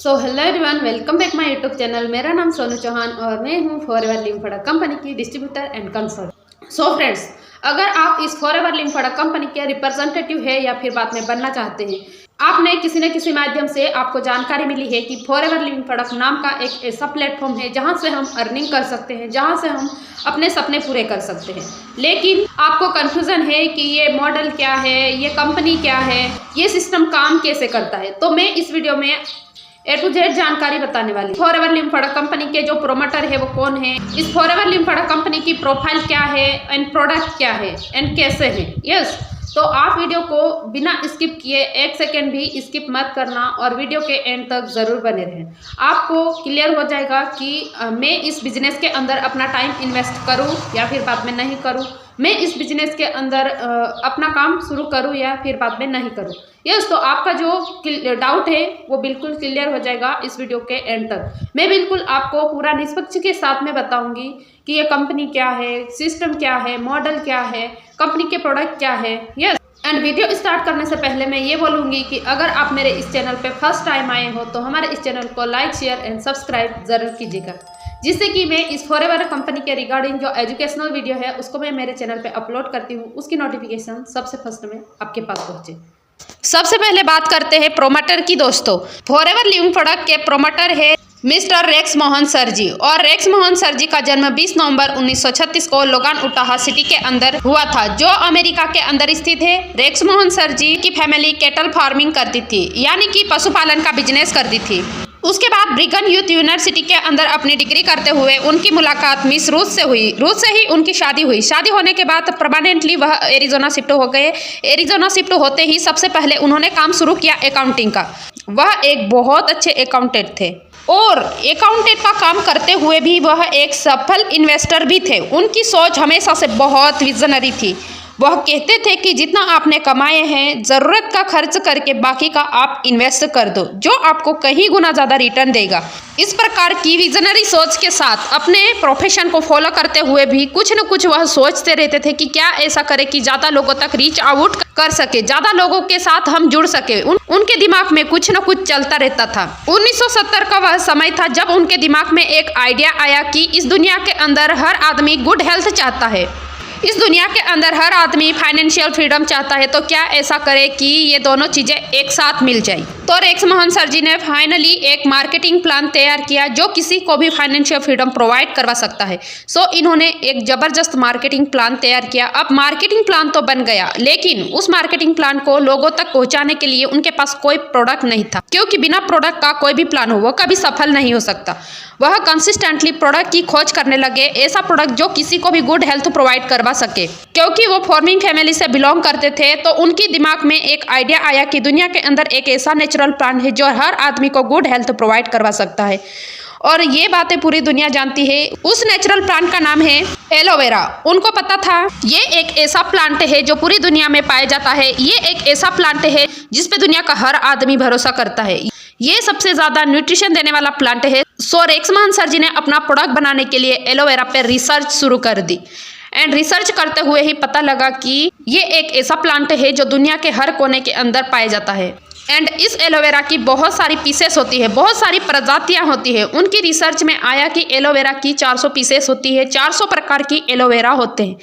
So hello everyone, welcome back my YouTube channel. मेरा नाम सोनू चौहान और मैं हूँ फॉरएवर लिम्फोड़ा कंपनी की distributor and consultant. So friends, अगर आप इस फॉरएवर लिम्फोड़ा कंपनी के रिप्रेजेंटेटिव है या फिर बाद में बनना चाहते हैं, आपने किसी न किसी माध्यम से आपको जानकारी मिली है कि फॉरएवर लिम्फोड़ा नाम का एक ऐसा प्लेटफॉर्म है जहां से हम अर्निंग कर सकते हैं, जहां से हम अपने सपने पूरे कर सकते हैं। लेकिन आपको कंफ्यूजन है कि ये मॉडल क्या है, ये कंपनी क्या है, ये सिस्टम काम कैसे करता है। तो मैं इस वीडियो में A to Z जानकारी बताने वाली। फॉरएवर लिम्फोड़ा कंपनी के जो प्रोमोटर है वो कौन है, इस फॉरएवर लिम्फोड़ा कंपनी की प्रोफाइल क्या है एंड प्रोडक्ट क्या है एंड कैसे है। यस, तो आप वीडियो को बिना स्किप किए एक सेकेंड भी स्किप मत करना और वीडियो के एंड तक जरूर बने रहें। आपको क्लियर हो जाएगा कि मैं इस बिजनेस के अंदर अपना टाइम इन्वेस्ट करूं या फिर बाद में नहीं करूं, मैं इस बिजनेस के अंदर अपना काम शुरू करूं या फिर बाद में नहीं करूं। यस, तो आपका जो डाउट है वो बिल्कुल क्लियर हो जाएगा इस वीडियो के एंड तक। मैं बिल्कुल आपको पूरा निष्पक्ष के साथ में बताऊंगी कि ये कंपनी क्या है, सिस्टम क्या है, मॉडल क्या है, कंपनी के प्रोडक्ट क्या है। यस, एंड वीडियो स्टार्ट करने से पहले मैं ये बोलूँगी कि अगर आप मेरे इस चैनल पे फर्स्ट टाइम आए हो तो हमारे इस चैनल को लाइक, शेयर एंड सब्सक्राइब जरूर कीजिएगा, जिससे कि मैं इस फॉरएवर कंपनी के रिगार्डिंग जो एजुकेशनल वीडियो है उसको मैं मेरे चैनल पे अपलोड करती हूँ, उसकी नोटिफिकेशन सबसे फर्स्ट में आपके पास पहुँचे। सबसे पहले बात करते हैं प्रोमोटर की। दोस्तों, फॉरएवर लिम्फोड़ा के प्रोमोटर है मिस्टर रेक्स मोहन सर जी, और रेक्स मोहन सर जी का जन्म 20 नवंबर 1936 को लोगान उटाहा सिटी के अंदर हुआ था, जो अमेरिका के अंदर स्थित है। रेक्स मोहन सर जी की फैमिली कैटल फार्मिंग करती थी, यानी कि पशुपालन का बिजनेस करती थी। उसके बाद ब्रिगन यूथ यूनिवर्सिटी के अंदर अपनी डिग्री करते हुए उनकी मुलाकात मिस रूस से हुई। रूस से ही उनकी शादी हुई। शादी होने के बाद परमानेंटली वह एरिजोना शिफ्ट हो गए। एरिजोना शिफ्ट होते ही सबसे पहले उन्होंने काम शुरू किया अकाउंटिंग का। वह एक बहुत अच्छे अकाउंटेंट थे और अकाउंटेंट का काम करते हुए भी वह एक सफल इन्वेस्टर भी थे। उनकी सोच हमेशा से बहुत विजनरी थी। वह कहते थे कि जितना आपने कमाए हैं ज़रूरत का खर्च करके बाकी का आप इन्वेस्ट कर दो, जो आपको कहीं गुना ज़्यादा रिटर्न देगा। इस प्रकार की विजनरी सोच के साथ अपने प्रोफेशन को फॉलो करते हुए भी कुछ न कुछ वह सोचते रहते थे कि क्या ऐसा करें कि ज़्यादा लोगों तक रीच आउट कर सके, ज़्यादा लोगों के साथ हम जुड़ सके। उनके दिमाग में कुछ न कुछ चलता रहता था। 1970 का वह समय था जब उनके दिमाग में एक आइडिया आया कि इस दुनिया के अंदर हर आदमी गुड हेल्थ चाहता है, इस दुनिया के अंदर हर आदमी फाइनेंशियल फ्रीडम चाहता है, तो क्या ऐसा करे कि ये दोनों चीज़ें एक साथ मिल जाए। तो रेक्स मोहन सर जी ने फाइनली एक मार्केटिंग प्लान तैयार किया जो किसी को भी फाइनेंशियल फ्रीडम प्रोवाइड करवा सकता है। सो इन्होंने एक ज़बरदस्त मार्केटिंग प्लान तैयार किया। अब मार्केटिंग प्लान तो बन गया, लेकिन उस मार्केटिंग प्लान को लोगों तक पहुँचाने के लिए उनके पास कोई प्रोडक्ट नहीं था, क्योंकि बिना प्रोडक्ट का कोई भी प्लान हो वो कभी सफल नहीं हो सकता। वह कंसिस्टेंटली प्रोडक्ट की खोज करने लगे, ऐसा प्रोडक्ट जो किसी को भी गुड हेल्थ प्रोवाइड करवा सके। क्योंकि वो फार्मिंग फैमिली से बिलोंग करते थे, तो उनकी दिमाग में एक आइडिया आया कि दुनिया के अंदर एक ऐसा नेचुरल प्लांट है जो हर आदमी को गुड हेल्थ प्रोवाइड करवा सकता है, और ये बातें पूरी दुनिया जानती है। उस नेचुरल प्लांट का नाम है एलोवेरा। उनको पता था ये एक ऐसा प्लांट है जो पूरी दुनिया में पाया जाता है, ये एक ऐसा प्लांट है जिस पे दुनिया का हर आदमी भरोसा करता है, ये सबसे ज़्यादा न्यूट्रिशन देने वाला प्लांट है। सो रेक्स मोहन सर जी ने अपना प्रोडक्ट बनाने के लिए एलोवेरा पे रिसर्च शुरू कर दी। एंड रिसर्च करते हुए ही पता लगा कि ये एक ऐसा प्लांट है जो दुनिया के हर कोने के अंदर पाया जाता है। एंड इस एलोवेरा की बहुत सारी पीसेस होती है, बहुत सारी प्रजातियां होती है। उनकी रिसर्च में आया कि एलोवेरा की 400 पीसेस होती है, 400 प्रकार की एलोवेरा होते हैं।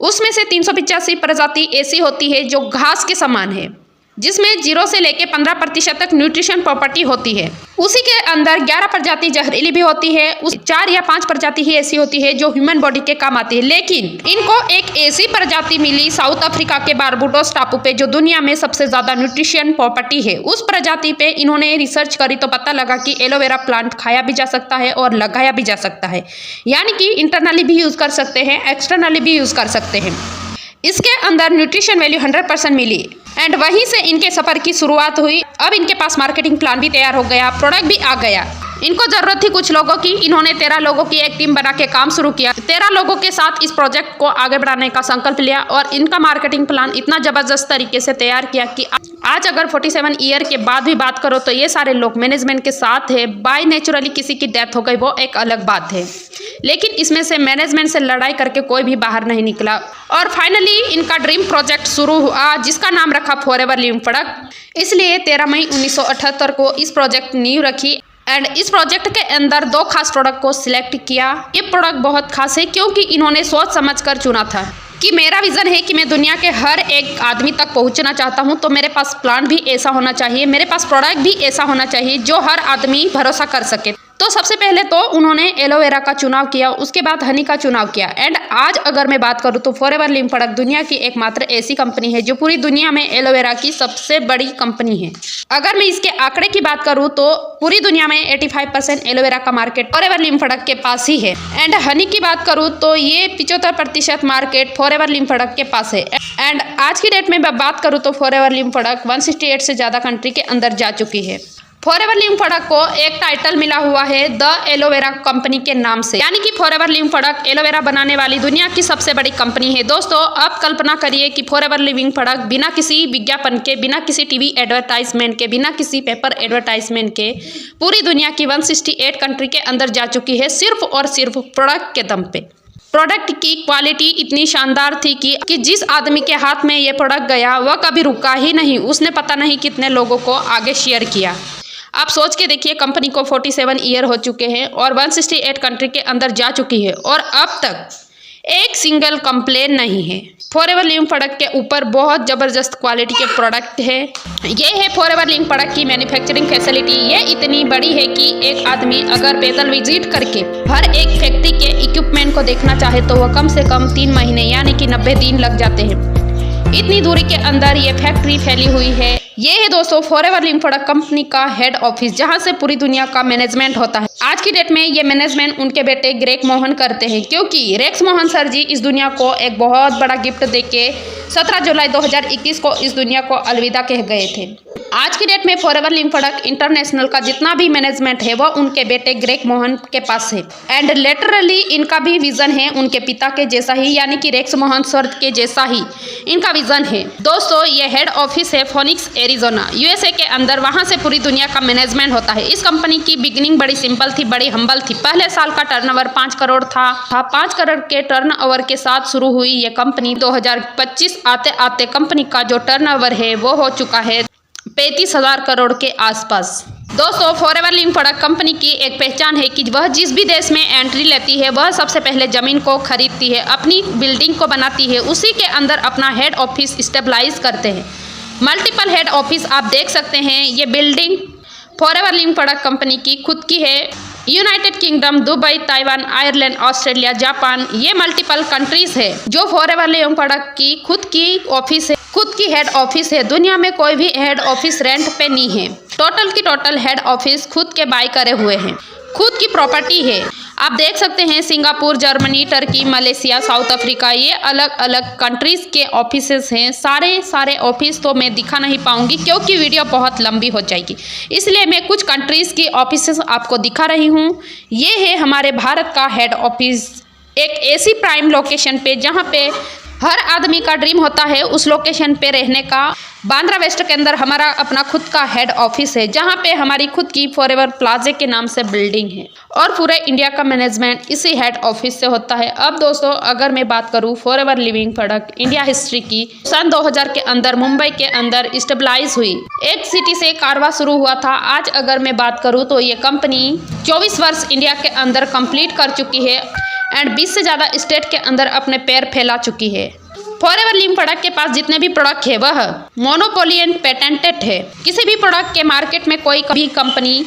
उसमें से 385 प्रजाति ऐसी होती है जो घास के समान है, जिसमें 0 से लेकर 15% तक न्यूट्रिशन प्रॉपर्टी होती है। उसी के अंदर 11 प्रजाति जहरीली भी होती है, 4 या 5 प्रजाति ही ऐसी होती है जो ह्यूमन बॉडी के काम आती है। लेकिन इनको एक ऐसी प्रजाति मिली साउथ अफ्रीका के बारबुडोस टापू पे, जो दुनिया में सबसे ज़्यादा न्यूट्रिशन प्रॉपर्टी है। उस प्रजाति पे इन्होंने रिसर्च करी तो पता लगा कि एलोवेरा प्लांट खाया भी जा सकता है और लगाया भी जा सकता है, यानी कि इंटरनली भी यूज़ कर सकते हैं, एक्सटर्नली भी यूज़ कर सकते हैं। इसके अंदर न्यूट्रिशन वैल्यू 100% मिली एंड वहीं से इनके सफ़र की शुरुआत हुई। अब इनके पास मार्केटिंग प्लान भी तैयार हो गया, प्रोडक्ट भी आ गया। इनको जरूरत थी कुछ लोगों की। इन्होंने 13 लोगों की एक टीम बना के काम शुरू किया। 13 लोगों के साथ इस प्रोजेक्ट को आगे बढ़ाने का संकल्प लिया और इनका मार्केटिंग प्लान इतना जबरदस्त तरीके से तैयार किया कि आज अगर 47 ईयर के बाद भी बात करो तो ये सारे लोग मैनेजमेंट के साथ है। बाय नेचुरली किसी की डेथ हो गई वो एक अलग बात है, लेकिन इसमें से मैनेजमेंट से लड़ाई करके कोई भी बाहर नहीं निकला और फाइनली इनका ड्रीम प्रोजेक्ट शुरू हुआ जिसका नाम रखा फॉरएवर लिविंग प्रोडक्ट। इसलिए 13 मई 1978 को इस प्रोजेक्ट नींव रखी एंड इस प्रोजेक्ट के अंदर 2 खास प्रोडक्ट को सिलेक्ट किया। ये प्रोडक्ट बहुत खास है क्योंकि इन्होंने सोच समझकर चुना था कि मेरा विजन है कि मैं दुनिया के हर एक आदमी तक पहुंचना चाहता हूं, तो मेरे पास प्लान भी ऐसा होना चाहिए, मेरे पास प्रोडक्ट भी ऐसा होना चाहिए जो हर आदमी भरोसा कर सके। तो सबसे पहले तो उन्होंने एलोवेरा का चुनाव किया, उसके बाद हनी का चुनाव किया एंड आज अगर मैं बात करूं तो फॉरएवर लिविंग प्रोडक्ट दुनिया की एकमात्र ऐसी कंपनी है जो पूरी दुनिया में एलोवेरा की सबसे बड़ी कंपनी है। अगर मैं इसके आंकड़े की बात करूं तो पूरी दुनिया में 85% एलोवेरा का मार्केट फॉरएवर लिविंग प्रोडक्ट के पास ही है एंड हनी की बात करूं तो ये 75% मार्केट फॉरएवर लिविंग प्रोडक्ट के पास है एंड आज की डेट में बात करूं तो फॉरएवर लिविंग प्रोडक्ट 168 से ज़्यादा कंट्री के अंदर जा चुकी है। फॉरएवर लिविंग प्रोडक्ट को एक टाइटल मिला हुआ है द एलोवेरा कंपनी के नाम से, यानी कि फॉरएवर लिविंग प्रोडक्ट एलोवेरा बनाने वाली दुनिया की सबसे बड़ी कंपनी है। दोस्तों अब कल्पना करिए कि फॉरएवर लिविंग प्रोडक्ट बिना किसी विज्ञापन के, बिना किसी टीवी एडवर्टाइजमेंट के, बिना किसी पेपर एडवर्टाइजमेंट के पूरी दुनिया की 168 कंट्री के अंदर जा चुकी है सिर्फ और सिर्फ प्रोडक्ट के दम पे। प्रोडक्ट की क्वालिटी इतनी शानदार थी कि जिस आदमी के हाथ में ये प्रोडक्ट गया वह कभी रुका ही नहीं, उसने पता नहीं कितने लोगों को आगे शेयर किया। आप सोच के देखिए कंपनी को 47 ईयर हो चुके हैं और 168 कंट्री के अंदर जा चुकी है और अब तक एक सिंगल कंप्लेन नहीं है। फॉरएवर लिविंग प्रोडक्ट के ऊपर बहुत ज़बरदस्त क्वालिटी के प्रोडक्ट है। ये है फॉरएवर लिविंग प्रोडक्ट की मैन्युफैक्चरिंग फैसिलिटी। ये इतनी बड़ी है कि एक आदमी अगर पैदल विजिट करके हर एक फैक्ट्री के इक्विपमेंट को देखना चाहे तो वह कम से कम 3 महीने यानी कि 90 दिन लग जाते हैं। इतनी दूरी के अंदर ये फैक्ट्री फैली हुई है। ये है दोस्तों फॉरएवर लिविंग प्रोडक्ट कंपनी का हेड ऑफिस जहां से पूरी दुनिया का मैनेजमेंट होता है। आज की डेट में ये मैनेजमेंट उनके बेटे ग्रेग मोहन करते हैं क्योंकि रेक्स मोहन सर जी इस दुनिया को एक बहुत बड़ा गिफ्ट देके 17 जुलाई 2021 को इस दुनिया को अलविदा कह गए थे। आज की डेट में फॉरएवर लिविंग प्रोडक्ट इंटरनेशनल का जितना भी मैनेजमेंट है वह उनके बेटे ग्रेग मोहन के पास है एंड लिटरली इनका भी विजन है उनके पिता के जैसा ही, यानी कि रेक्स मोहन सर के जैसा ही इनका विजन है। दोस्तों ये हेड ऑफिस है फोनिक्स एरिजोना यूएसए के अंदर, वहां से पूरी दुनिया का मैनेजमेंट होता है। इस कंपनी की बिगिनिंग बड़ी सिंपल थी, बड़ी हम्बल थी। पहले साल का टर्नओवर 5 करोड़ था। 5 करोड़ के टर्नओवर के साथ शुरू हुई ये कंपनी। 2025 आते आते कंपनी का जो टर्नओवर है वो हो चुका है 35,000 करोड़ के आसपास। दोस्तों फॉरएवर लिविंग प्रोडक्ट कंपनी की एक पहचान है कि वह जिस भी देश में एंट्री लेती है वह सबसे पहले ज़मीन को खरीदती है, अपनी बिल्डिंग को बनाती है, उसी के अंदर अपना हेड ऑफिस स्टेबलाइज करते हैं। मल्टीपल हेड ऑफिस आप देख सकते हैं। ये building forever living product company की खुद की है। United kingdom, Dubai, Taiwan, Ireland, Australia, Japan, ये मल्टीपल कंट्रीज है जो फॉरएवर लिविंग प्रोडक्ट की खुद की ऑफिस है, खुद की हेड ऑफिस है। दुनिया में कोई भी हेड ऑफिस रेंट पे नहीं है। टोटल की टोटल हेड ऑफिस खुद के बाय करे हुए हैं, खुद की प्रॉपर्टी है। आप देख सकते हैं Singapore, Germany, Turkey, Malaysia, south Africa, ये अलग अलग कंट्रीज के ऑफिसेस हैं। सारे ऑफिस तो मैं दिखा नहीं पाऊंगी क्योंकि वीडियो बहुत लंबी हो जाएगी, इसलिए मैं कुछ कंट्रीज की ऑफिसेस आपको दिखा रही हूँ। ये है हमारे भारत का हेड ऑफिस, एक ऐसी प्राइम लोकेशन पे जहाँ पे हर आदमी का ड्रीम होता है उस लोकेशन पे रहने का। बांद्रा वेस्ट के अंदर हमारा अपना खुद का हेड ऑफिस है जहाँ पे हमारी खुद की फॉरएवर प्लाजा के नाम से बिल्डिंग है और पूरे इंडिया का मैनेजमेंट इसी हेड ऑफिस से होता है। अब दोस्तों अगर मैं बात करूँ forever living product India history की, सन 2000 के अंदर मुंबई के अंदर स्टेबलाइज हुई। एक सिटी से कारवा शुरू हुआ था। आज अगर मैं बात करूँ तो ये कंपनी 24 वर्ष इंडिया के अंदर कंप्लीट कर चुकी है एंड 20 से ज़्यादा स्टेट के अंदर अपने पैर फैला चुकी है। फॉरएवर लिविंग प्रोडक्ट के पास जितने भी प्रोडक्ट है वह मोनोपोली एंड पेटेंटेड है। किसी भी प्रोडक्ट के मार्केट में कोई कभी कंपनी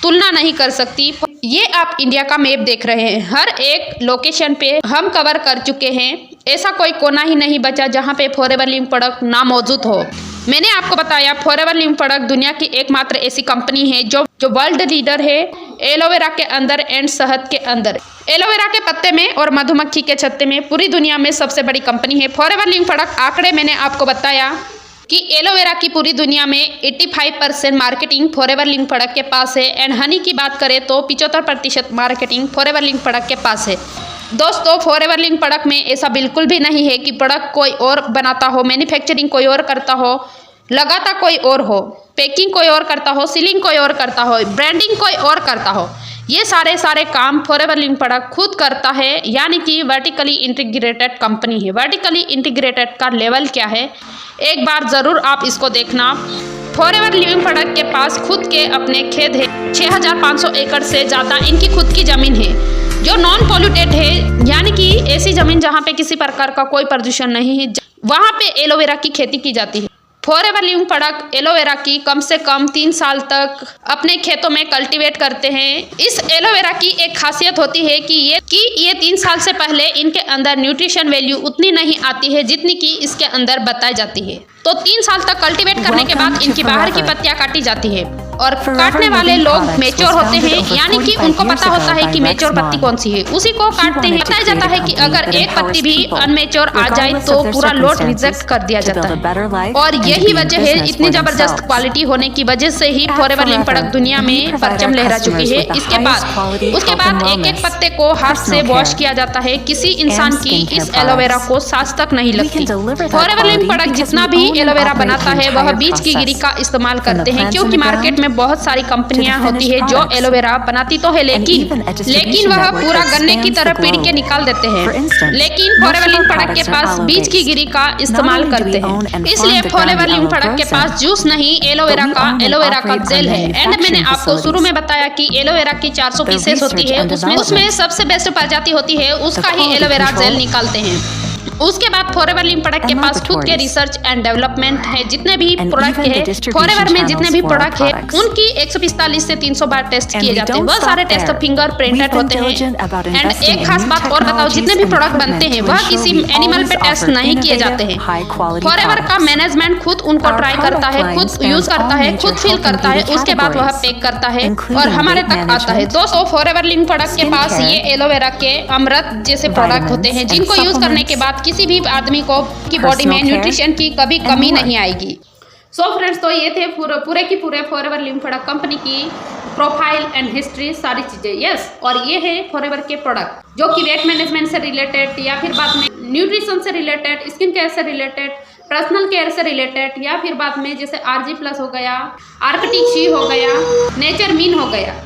तुलना नहीं कर सकती। ये आप इंडिया का मैप देख रहे हैं, हर एक लोकेशन पे हम कवर कर चुके हैं। ऐसा कोई कोना ही नहीं बचा जहाँ पे फॉरएवर लिविंग प्रोडक्ट ना मौजूद हो। मैंने आपको बताया फॉरएवर लिविंग प्रोडक्ट दुनिया की एकमात्र ऐसी कंपनी है जो वर्ल्ड लीडर है एलोवेरा के अंदर एंड शहद के अंदर। एलोवेरा के पत्ते में और मधुमक्खी के छत्ते में पूरी दुनिया में सबसे बड़ी कंपनी है। फॉरएवर लिविंग प्रोडक्ट आंकड़े मैंने आपको बताया कि एलोवेरा की पूरी दुनिया में 85% मार्केटिंग फॉरएवर लिंक प्रोडक्ट के पास है एंड हनी की बात करें तो 75% मार्केटिंग फॉरएवर लिंक प्रोडक्ट के पास है। दोस्तों, फॉरएवर लिंक प्रोडक्ट में ऐसा बिल्कुल भी नहीं है कि प्रोडक्ट कोई और बनाता हो, मैन्युफैक्चरिंग कोई और करता हो, लगाता कोई और हो, पैकिंग कोई और करता हो, सीलिंग कोई और करता हो, ब्रांडिंग कोई और करता हो। ये सारे काम फॉरएवर लिंक प्रोडक्ट खुद करता है, यानी कि वर्टिकली इंटीग्रेटेड कंपनी है। वर्टिकली इंटीग्रेटेड का लेवल क्या है, एक बार ज़रूर आप इसको देखना। फॉरएवर लिंक प्रोडक्ट के पास खुद के अपने खेत है, 6500 एकड़ से ज़्यादा इनकी खुद की ज़मीन है जो नॉन पॉल्यूटेड है, यानी कि ऐसी ज़मीन जहाँ पे किसी प्रकार का कोई प्रदूषण नहीं है, वहाँ पे एलोवेरा की खेती की जाती है। फॉरएवर लिंक प्रोडक्ट एलोवेरा की कम से कम 3 साल तक अपने खेतों में कल्टीवेट करते हैं। इस एलोवेरा की एक खासियत होती है कि ये 3 साल से पहले इनके अंदर न्यूट्रिशन वैल्यू उतनी नहीं आती है जितनी कि इसके अंदर बताई जाती है। तो 3 साल तक कल्टीवेट करने के बाद इनकी बाहर की पत्तियां काटी जाती है और काटने वाले लोग मेच्योर होते हैं, यानी कि उनको पता होता है कि मेच्योर पत्ती कौन सी है, उसी को काटते हैं। बताया जाता है कि अगर एक पत्ती भी अनमेच्योर आ जाए तो पूरा लोट रिजेक्ट कर दिया जाता है। और यही वजह है, इतनी जबरदस्त क्वालिटी होने की वजह से ही फॉरएवर लिंक प्रोडक्ट दुनिया में परचम लहरा चुकी है। उसके बाद एक पत्ते को हाथ से वॉश किया जाता है। किसी इंसान की इस एलोवेरा को सांस तक नहीं लगती। फॉरएवर लिंक प्रोडक्ट जितना भी एलोवेरा बनाता है वह बीज की गिरी का इस्तेमाल करते हैं, क्योंकि मार्केट में बहुत सारी कंपनियां होती है जो एलोवेरा बनाती तो है लेकिन वह पूरा गन्ने की तरह पीड़ के निकाल देते हैं। लेकिन फॉरएवर लिंक प्रोडक्ट के पास बीज की गिरी का इस्तेमाल करते हैं, इसलिए फॉरएवर लिंक प्रोडक्ट के पास जूस नहीं एलोवेरा का जेल है। एंड मैंने आपको शुरू में बताया कि एलोवेरा की 400 पीसेस होती है, उसमें सबसे बेस्ट प्रजाति होती है, उसका ही एलोवेरा जेल निकालते हैं। उसके बाद फॉरएवर लिंक प्रोडक्ट के पास खुद के रिसर्च एंड डेवलपमेंट है। जितने भी प्रोडक्ट है फॉरएवर में, जितने भी प्रोडक्ट है उनकी 145 से 300 बार टेस्ट किए जाते हैं। वह सारे टेस्ट फिंगर प्रिंटेड होते हैं। एंड एक खास बात और बताओ, जितने भी प्रोडक्ट बनते हैं वह किसी एनिमल पे टेस्ट नहीं किए जाते हैं। फॉरएवर का मैनेजमेंट खुद उनको ट्राई करता है, खुद यूज करता है, खुद फील करता है, उसके बाद वह पैक करता है और हमारे तक आता है। दोस्तों, फॉरएवर लिंक प्रोडक्ट के पास ये एलोवेरा के अमृत जैसे प्रोडक्ट होते हैं जिनको यूज करने के बाद किसी भी आदमी को की बॉडी में न्यूट्रिशन की कभी कमी नहीं आएगी। सो फ्रेंड्स, तो ये थे पूरे की पूरे फॉरएवर लिंक प्रोडक्ट कंपनी की प्रोफाइल एंड हिस्ट्री, सारी चीजें। यस, और ये है फॉरएवर के प्रोडक्ट जो कि वेट मैनेजमेंट से रिलेटेड या फिर बाद में न्यूट्रिशन से रिलेटेड, स्किन केयर से रिलेटेड, पर्सनल केयर से रिलेटेड, या फिर बाद में जैसे RG+ हो गया, आर्कटिक शी हो गया, नेचर मीन हो गया।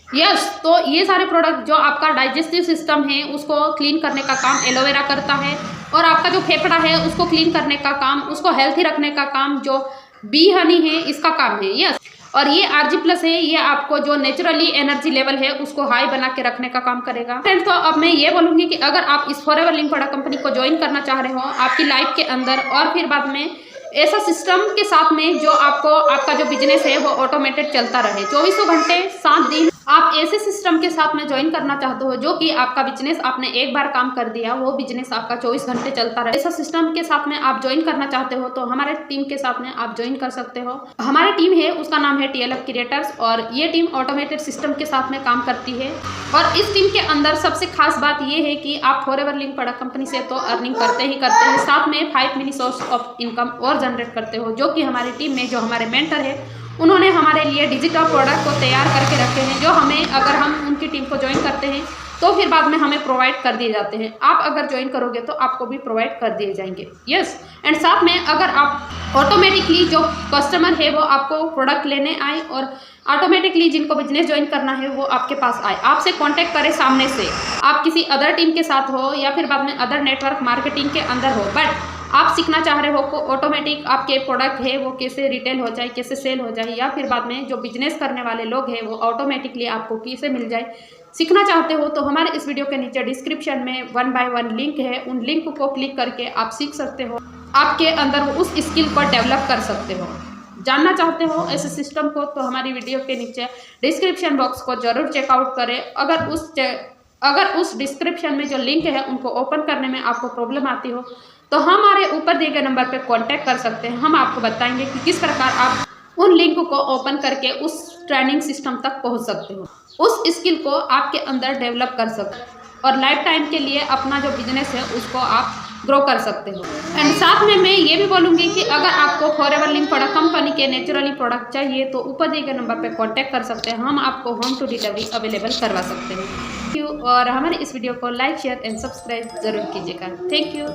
यस, तो ये सारे प्रोडक्ट जो आपका डाइजेस्टिव सिस्टम है उसको क्लीन करने का काम एलोवेरा करता है, और आपका जो फेफड़ा है उसको क्लीन करने का काम, उसको हेल्थी रखने का काम जो बी हनी है इसका काम है। यस, और ये RG+ है, ये आपको जो नेचुरली एनर्जी लेवल है उसको हाई बना के रखने का काम करेगा। फ्रेंड्स, तो अब मैं ये बोलूँगी कि अगर आप इस फॉरएवर लिंक प्रोडक्ट कंपनी को ज्वाइन करना चाह रहे हो आपकी लाइफ के अंदर, और फिर बाद में ऐसा सिस्टम के साथ में जो आपका जो बिजनेस है वो ऑटोमेटेड चलता रहे 24 घंटे 7 दिन, आप ऐसे सिस्टम के साथ में ज्वाइन करना चाहते हो जो कि आपका बिजनेस आपने एक बार काम कर दिया, वो बिजनेस आपका 24 घंटे चलता रहे, ऐसा सिस्टम के साथ में आप ज्वाइन करना चाहते हो तो हमारे टीम के साथ में आप ज्वाइन कर सकते हो। हमारी टीम है उसका नाम है TLF क्रिएटर्स, और ये टीम ऑटोमेटेड सिस्टम के साथ में काम करती है। और इस टीम के अंदर सबसे खास बात ये है कि आप फॉरएवर लिंक प्रोडक्ट कंपनी से तो अर्निंग करते ही करते हैं, साथ में 5 मिनी सोर्स ऑफ इनकम और जनरेट करते हो, जो कि हमारी टीम में जो हमारे मेंटर है उन्होंने हमारे लिए डिजिटल प्रोडक्ट को तैयार करके रखे हैं, जो हमें अगर हम उनकी टीम को ज्वाइन करते हैं तो फिर बाद में हमें प्रोवाइड कर दिए जाते हैं। आप अगर ज्वाइन करोगे तो आपको भी प्रोवाइड कर दिए जाएंगे। यस, एंड साथ में अगर आप ऑटोमेटिकली जो कस्टमर है वो आपको प्रोडक्ट लेने आए और ऑटोमेटिकली जिनको बिजनेस ज्वाइन करना है वो आपके पास आए, आपसे कांटेक्ट करे सामने से, आप किसी अदर टीम के साथ हो या फिर बाद में अदर नेटवर्क मार्केटिंग के अंदर हो, बट आप सीखना चाह रहे हो को ऑटोमेटिक आपके प्रोडक्ट है वो कैसे रिटेल हो जाए, कैसे सेल हो जाए, या फिर बाद में जो बिजनेस करने वाले लोग हैं वो ऑटोमेटिकली आपको कैसे मिल जाए, सीखना चाहते हो तो हमारे इस वीडियो के नीचे डिस्क्रिप्शन में 1 by 1 लिंक है, उन लिंक को क्लिक करके आप सीख सकते हो, आपके अंदर उस स्किल को डेवलप कर सकते हो। जानना चाहते हो ऐसे सिस्टम को तो हमारी वीडियो के नीचे डिस्क्रिप्शन बॉक्स को जरूर चेकआउट करें। अगर उस डिस्क्रिप्शन में जो लिंक है उनको ओपन करने में आपको प्रॉब्लम आती हो तो हमारे ऊपर दिए गए नंबर पर कांटेक्ट कर सकते हैं। हम आपको बताएंगे कि किस प्रकार आप उन लिंक को ओपन करके उस ट्रेनिंग सिस्टम तक पहुंच सकते हो, उस स्किल को आपके अंदर डेवलप कर सकते हो और लाइफ टाइम के लिए अपना जो बिजनेस है उसको आप ग्रो कर सकते हो। एंड साथ में मैं ये भी बोलूँगी कि अगर आपको फॉरएवर लिम्फोड़ा कंपनी के नेचुरली प्रोडक्ट चाहिए तो ऊपर दिए गए नंबर पर कॉन्टैक्ट कर सकते हैं, हम आपको होम टू डिलीवरी अवेलेबल करवा सकते हैं। थैंक यू, और हमारे इस वीडियो को लाइक शेयर एंड सब्सक्राइब जरूर कीजिएगा। Thank you.